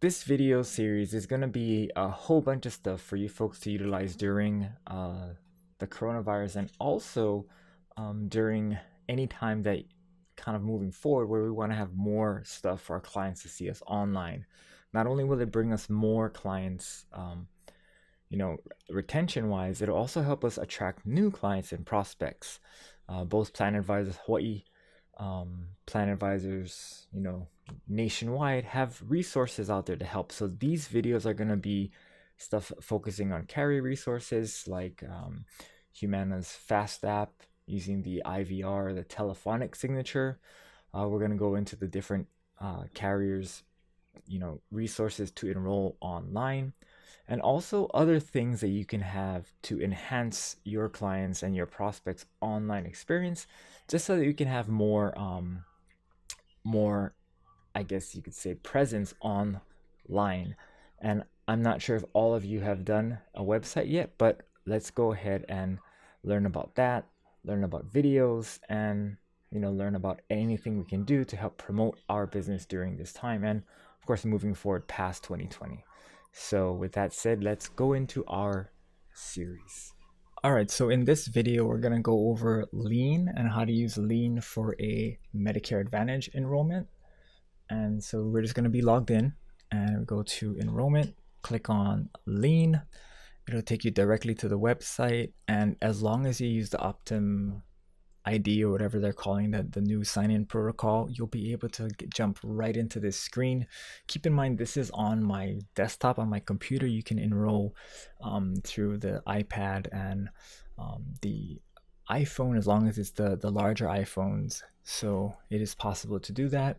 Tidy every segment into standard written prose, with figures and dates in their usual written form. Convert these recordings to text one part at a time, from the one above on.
this video series is going to be a whole bunch of stuff for you folks to utilize during the coronavirus, and also during any time that kind of moving forward where we want to have more stuff for our clients to see us online. Not only will it bring us more clients, retention wise, it'll also help us attract new clients and prospects. Both plan advisors, Hawaii plan advisors, nationwide, have resources out there to help. So these videos are going to be stuff focusing on carrier resources like Humana's Fast app using the IVR, the telephonic signature. We're going to go into the different carriers, resources to enroll online, and also other things that you can have to enhance your clients and your prospects online experience, just so that you can have more I guess you could say, presence online. And I'm not sure if all of you have done a website yet, but let's go ahead and learn about that, learn about videos, and learn about anything we can do to help promote our business during this time, and of course moving forward past 2020. So with that said, let's go into our series. All right, so in this video, we're going to go over LEAN and how to use LEAN for a Medicare Advantage enrollment. And so we're just going to be logged in and go to enrollment, click on LEAN. It'll take you directly to the website. And as long as you use the Optum ID or whatever they're calling the new sign-in protocol, you'll be able to jump right into this screen. Keep in mind, this is on my desktop, on my computer. You can enroll through the iPad and the iPhone, as long as it's the larger iPhones. So it is possible to do that.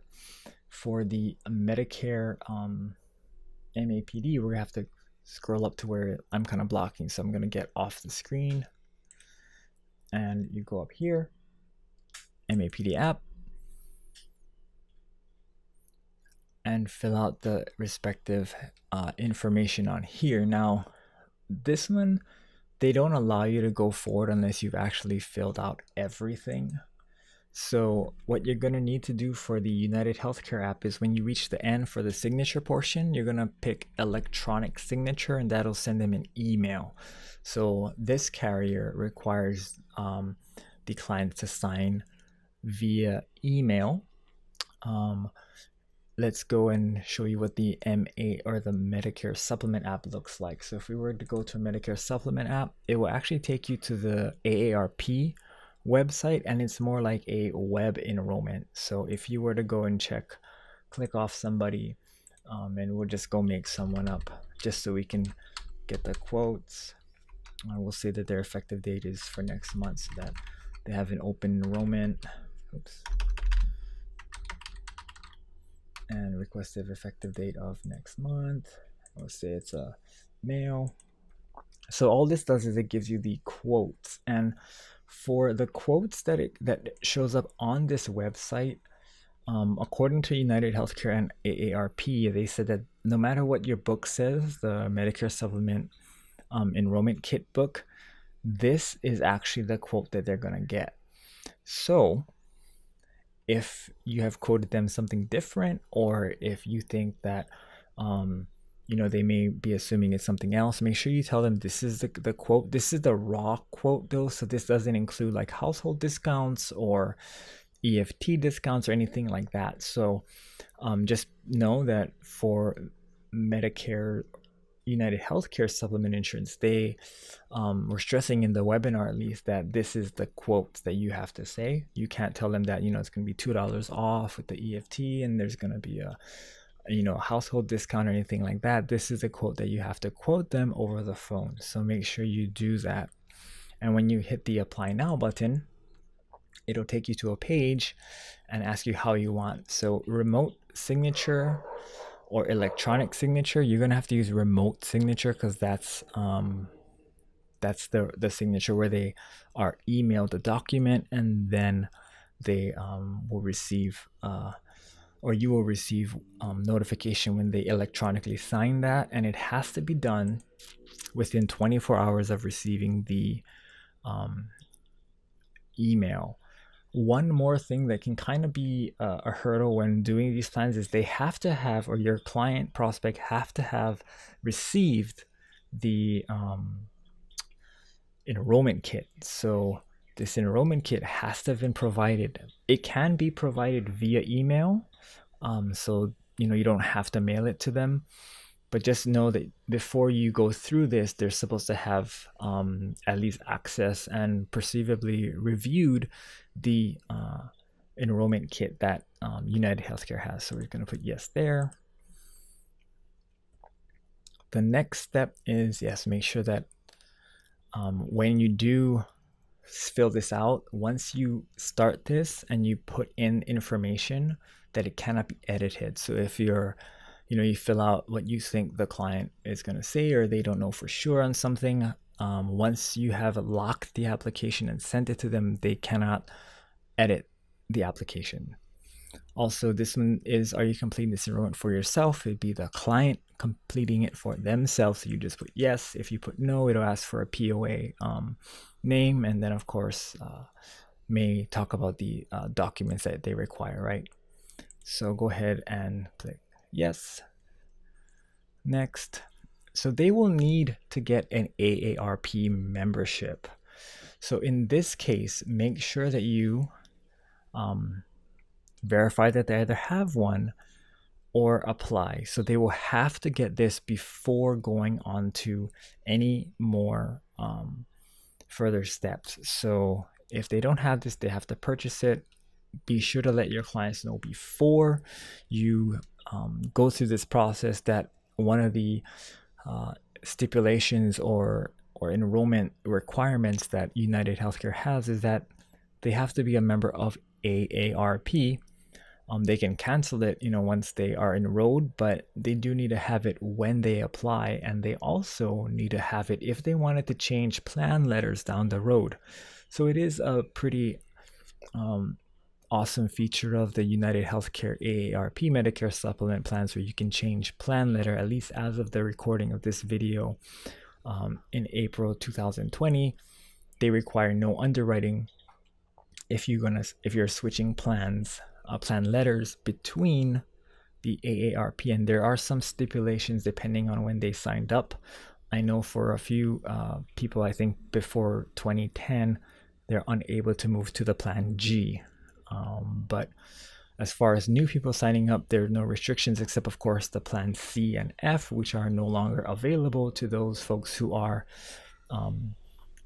For the Medicare MAPD, we're gonna have to scroll up to where I'm kind of blocking, so I'm gonna get off the screen, and you go up here, MAPD app, and fill out the respective information on here. Now, this one, they don't allow you to go forward unless you've actually filled out everything. So what you're going to need to do for the United Healthcare app is when you reach the end for the signature portion, you're going to pick electronic signature, and that'll send them an email. So this carrier requires the client to sign via email. Let's go and show you what the MA or the Medicare Supplement app looks like. So if we were to go to a Medicare Supplement app, it will actually take you to the AARP website, and it's more like a web enrollment. So if you were to go and click off somebody, and we'll just go make someone up just so we can get the quotes. I will say that their effective date is for next month, so that they have an open enrollment. Oops. And requested effective date of next month. We'll say it's a male. So all this does is it gives you the quotes, and for the quotes that shows up on this website, according to United Healthcare and AARP, they said that no matter what your book says, the Medicare Supplement Enrollment Kit book, this is actually the quote that they're going to get. So if you have quoted them something different, or if you think that they may be assuming it's something else, make sure you tell them this is the quote. This is the raw quote though, so this doesn't include like household discounts or EFT discounts or anything like that. So just know that for Medicare United Healthcare Supplement Insurance, they were stressing in the webinar, at least, that this is the quotes that you have to say. You can't tell them that it's going to be $2 off with the EFT and there's going to be a household discount or anything like that. This is a quote that you have to quote them over the phone. So make sure you do that. And when you hit the apply now button, it'll take you to a page and ask you how you want. So remote signature or electronic signature, you're going to have to use remote signature, because that's the signature where they are emailed the document, and then they will receive or you will receive notification when they electronically sign that, and it has to be done within 24 hours of receiving the email. one more thing that can kind of be a hurdle when doing these plans is they have to have, or your client prospect have to have received the enrollment kit. So this enrollment kit has to have been provided. It can be provided via email, so you don't have to mail it to them. But just know that before you go through this, they're supposed to have at least access and perceivably reviewed the enrollment kit that United Healthcare has. So we're going to put yes there. The next step is, yes, make sure that when you do fill this out, once you start this and you put in information, that it cannot be edited. So if you fill out what you think the client is going to say, or they don't know for sure on something, once you have locked the application and sent it to them, they cannot edit the application. Also, this one is, are you completing this enrollment for yourself? It'd be the client completing it for themselves. So you just put yes. If you put no, it'll ask for a POA name, and then of course may talk about the documents that they require, right? So go ahead and click yes. Next. So they will need to get an AARP membership. So in this case, make sure that you verify that they either have one or apply. So they will have to get this before going on to any more further steps. So if they don't have this, they have to purchase it. Be sure to let your clients know before you go through this process that one of the stipulations or enrollment requirements that United Healthcare has is that they have to be a member of AARP. They can cancel it, once they are enrolled, but they do need to have it when they apply, and they also need to have it if they wanted to change plan letters down the road. So it is a pretty awesome feature of the United Healthcare AARP Medicare Supplement plans, where you can change plan letter, at least as of the recording of this video in April 2020. They require no underwriting if you're switching plan letters between the AARP, and there are some stipulations depending on when they signed up. I know for a few people, I think before 2010, they're unable to move to the plan G. But as far as new people signing up, there are no restrictions, except of course the plan C and F, which are no longer available to those folks who are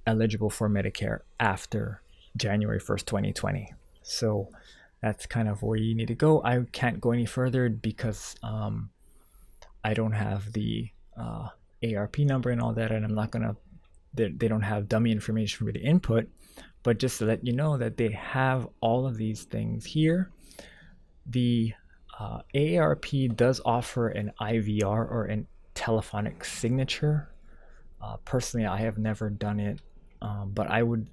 eligible for Medicare after January 1st, 2020. So that's kind of where you need to go. I can't go any further because I don't have the ARP number and all that, and I'm not gonna, they don't have dummy information for me to input. But just to let you know that they have all of these things here. The AARP does offer an IVR, or a telephonic signature. Personally, I have never done it, but I would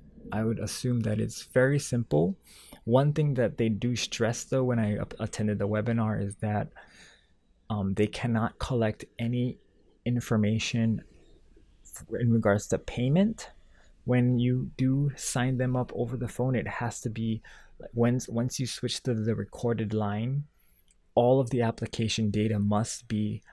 assume that it's very simple. One thing that they do stress, though, when I attended the webinar, is that they cannot collect any information in regards to payment. When you do sign them up over the phone, it has to be once you switch to the recorded line, all of the application data must be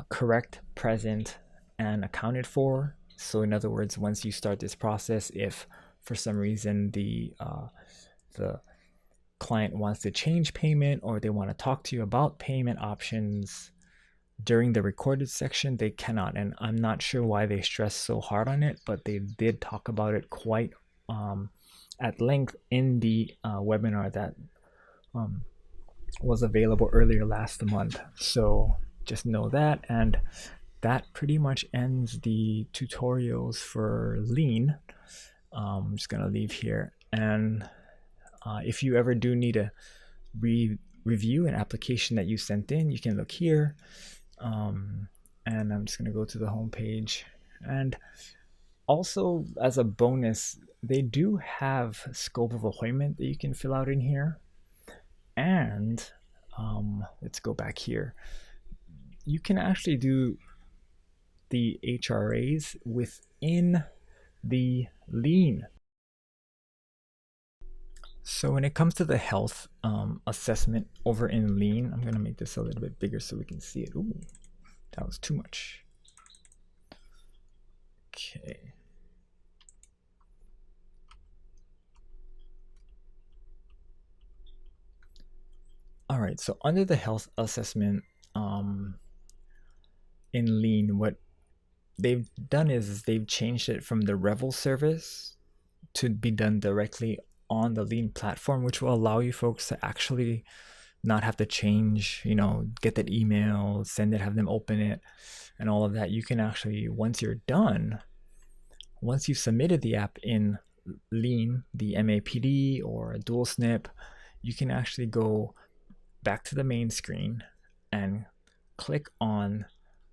correct, present, and accounted for. So in other words, once you start this process, if for some reason the client wants to change payment, or they want to talk to you about payment options during the recorded section, they cannot. And I'm not sure why they stress so hard on it, but they did talk about it quite at length in the webinar that was available earlier last month. So just know that. And that pretty much ends the tutorials for LEAN. I'm just gonna leave here, and if you ever do need to review an application that you sent in, you can look here. And I'm just gonna go to the home page. And also, as a bonus, they do have scope of appointment that you can fill out in here. And let's go back here. You can actually do the HRAs within the LEAN. So when it comes to the health assessment over in LEAN, I'm going to make this a little bit bigger so we can see it. Ooh, that was too much. Okay. All right, so under the health assessment in LEAN, what they've done is they've changed it from the Revel service to be done directly on the LEAN platform, which will allow you folks to actually not have to change, get that email, send it, have them open it, and all of that. You can actually, once you're done, once you've submitted the app in LEAN, the MAPD or a dual SNP, you can actually go back to the main screen and click on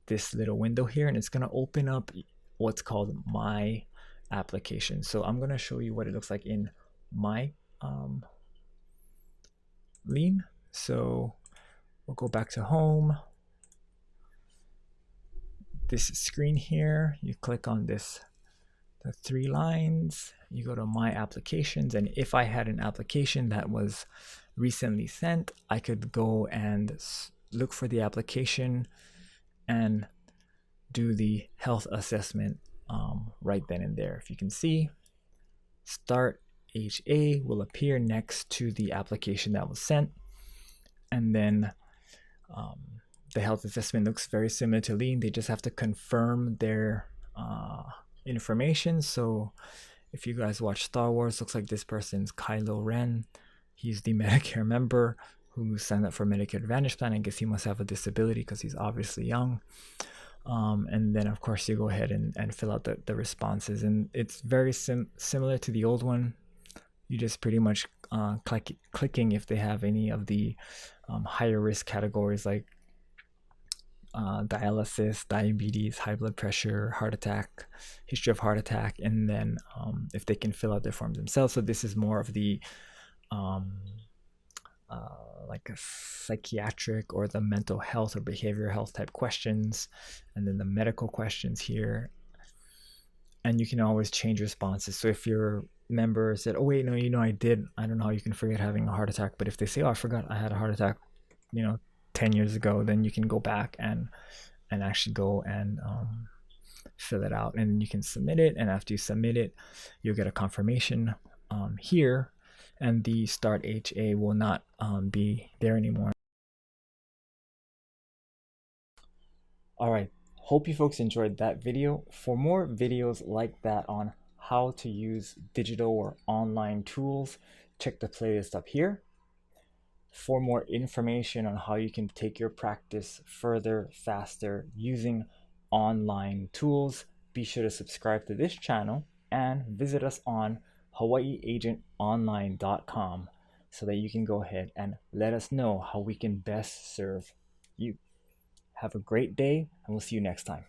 this little window here, and it's going to open up what's called My Application. So I'm going to show you what it looks like in My LEAN. So we'll go back to home. This screen here, you click on this, the 3 lines, you go to My Applications, and if I had an application that was recently sent, I could go and look for the application and do the health assessment right then and there. If you can see, Start HA will appear next to the application that was sent, and then the health assessment looks very similar to LEAN. They just have to confirm their information. So if you guys watch Star Wars, looks like this person's Kylo Ren. He's the Medicare member who signed up for Medicare Advantage plan. I guess he must have a disability because he's obviously young. And then of course you go ahead and fill out the responses, and it's very similar to the old one. You just pretty much clicking if they have any of the higher risk categories like dialysis, diabetes, high blood pressure, heart attack, history of heart attack, and then if they can fill out their forms themselves. So this is more of the like a psychiatric or the mental health or behavioral health type questions, and then the medical questions here. And you can always change responses. So if your member said, oh wait, no, I don't know how you can forget having a heart attack, but if they say, oh, I forgot I had a heart attack 10 years ago, then you can go back and actually go and fill it out, and you can submit it. And after you submit it, you'll get a confirmation here, and the Start HA will not be there anymore. All right, hope you folks enjoyed that video. For more videos like that on how to use digital or online tools, check the playlist up here. For more information on how you can take your practice further, faster using online tools, be sure to subscribe to this channel and visit us on hawaiiagentonline.com so that you can go ahead and let us know how we can best serve you. Have a great day, and we'll see you next time.